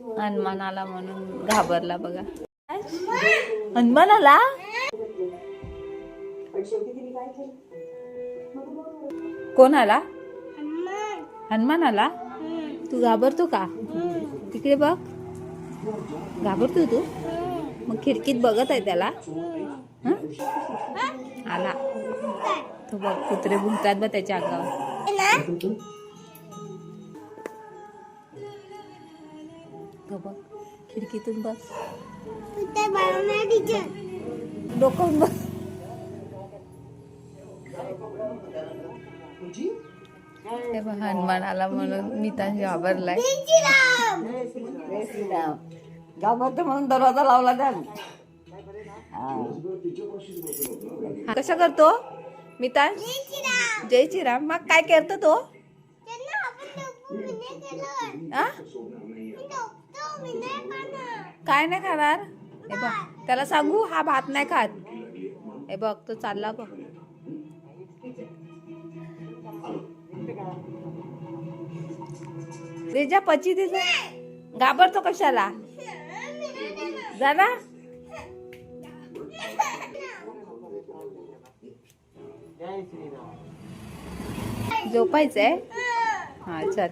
हनुमान आला म्हणून घाबरला बघा. हनुमान आला. कोण आला? हनुमान आला. तू घाबरतो का? तिकडे बघ. घाबरतो तू? मग खिडकीत बघत आहे त्याला. आला तो बघ. कुत्रे भुंकतात बघ त्याच्या अंगावर. बघ खिडकीतून बघ. डोकं बघ. हनुमान आला म्हणून मी तर घाबरलाय. घाबरतो म्हणून दरवाजा लावला त्या. कसा करतो मितान? जय श्रीराम. मग काय करतो तो? काय नाही खाणार? हे बघ त्याला सांगू हा भात नाही खात. हे बघ तो चालला बघ. रेजा पची दे. घाबरतो कशाला? जा ना. झोपायचंय. हा चल.